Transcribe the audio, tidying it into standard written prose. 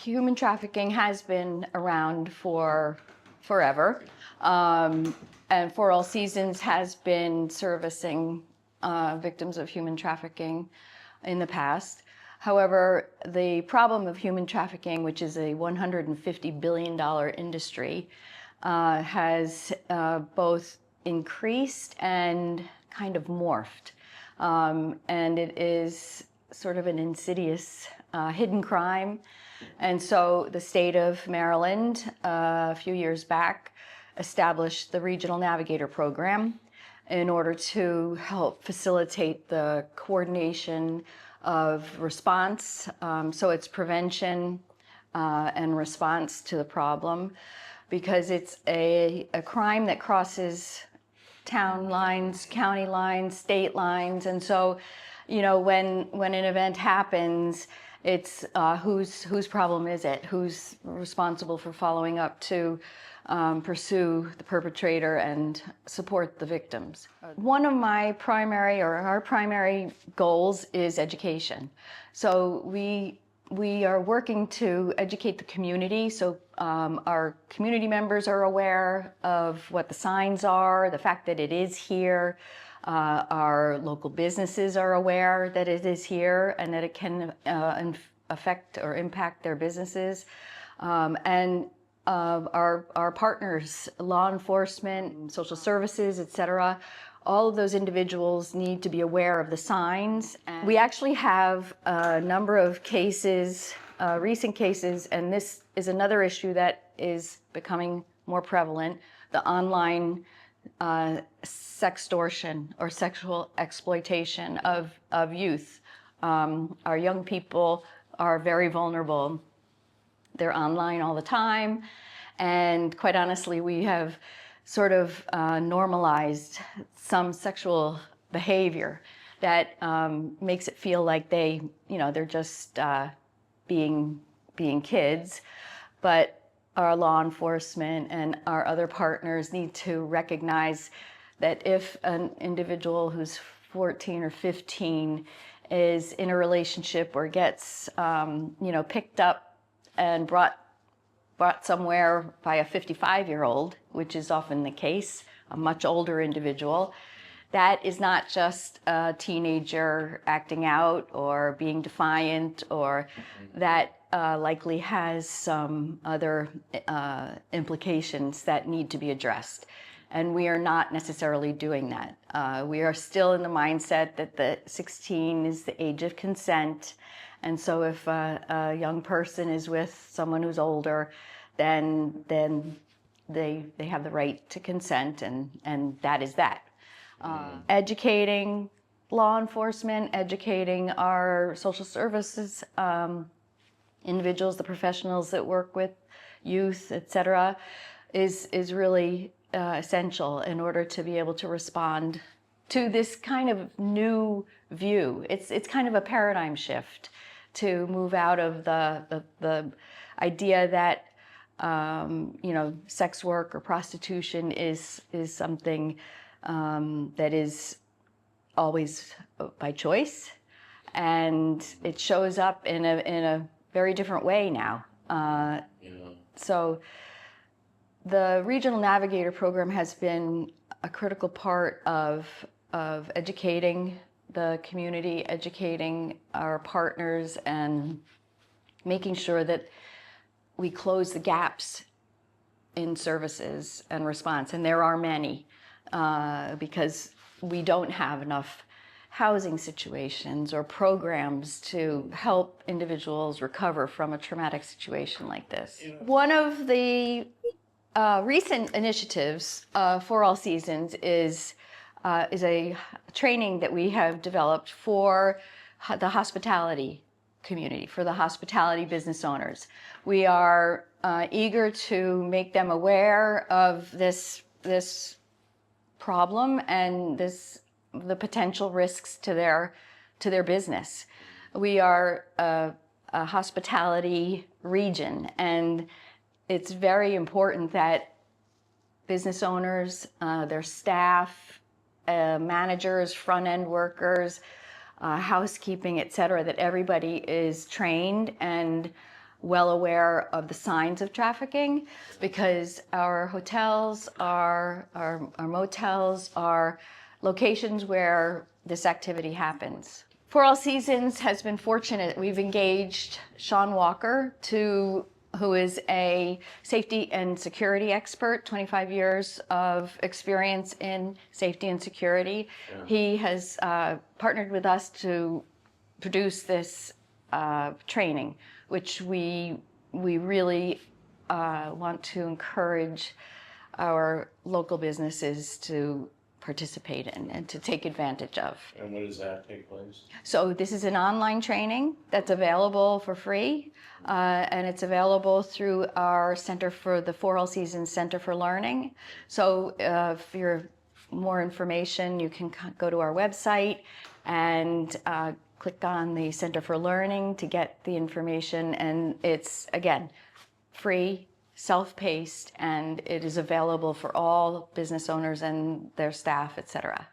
human trafficking has been around for forever, and For All Seasons has been servicing victims of human trafficking in the past. However, the problem of human trafficking, which is a $150 billion industry, has both increased and kind of morphed. And it is sort of an insidious hidden crime. And so the state of Maryland, a few years back, established the Regional Navigator Program in order to help facilitate the coordination of response. So it's prevention and response to the problem, because it's a crime that crosses town lines, county lines, state lines. And so, you know, when an event happens, it's whose problem is it? Who's responsible for following up to pursue the perpetrator and support the victims? One of my primary, or our primary goals is education. So we are working to educate the community. So our community members are aware of what the signs are, the fact that it is here. Our local businesses are aware that it is here and that it can affect or impact their businesses. And our partners, law enforcement, social services, etc., all of those individuals need to be aware of the signs. And we actually have a number of cases, recent cases, and this is another issue that is becoming more prevalent, the online sextortion or sexual exploitation of youth. Our young people are very vulnerable. They're online all the time, and quite honestly, we have sort of normalized some sexual behavior that makes it feel like they're just being kids. But our law enforcement and our other partners need to recognize that if an individual who's 14 or 15 is in a relationship or gets picked up and brought somewhere by a 55-year-old, which is often the case, a much older individual, that is not just a teenager acting out or being defiant, or that likely has some other implications that need to be addressed. And we are not necessarily doing that. We are still in the mindset that the 16 is the age of consent. And so if a young person is with someone who's older, then they have the right to consent, and that is that. Educating law enforcement, educating our social services individuals, the professionals that work with youth, etc., is really essential in order to be able to respond to this kind of new view. It's kind of a paradigm shift to move out of the idea that sex work or prostitution is something that is always by choice, and it shows up in a very different way now. So the Regional Navigator Program has been a critical part of educating the community, educating our partners, and making sure that we close the gaps in services and response. And there are many, because we don't have enough housing situations or programs to help individuals recover from a traumatic situation like this. One of the recent initiatives For All Seasons is a training that we have developed for the hospitality community, for the hospitality business owners. We are eager to make them aware of this problem and the potential risks to their business. We are a hospitality region, and it's very important that business owners, their staff, managers, front-end workers, housekeeping, etc., that everybody is trained and well aware of the signs of trafficking, because our hotels, our motels are locations where this activity happens. For All Seasons has been fortunate. We've engaged Sean Walker, who is a safety and security expert, 25 years of experience in safety and security. Yeah. He has partnered with us to produce this training, which we really want to encourage our local businesses to participate in and to take advantage of. And when does that take place? So this is an online training that's available for free, and it's available through our Center for the For All Seasons Center for Learning. So if you're more information, you can go to our website and click on the Center for Learning to get the information. And it's, again, free, self-paced, and it is available for all business owners and their staff, etc.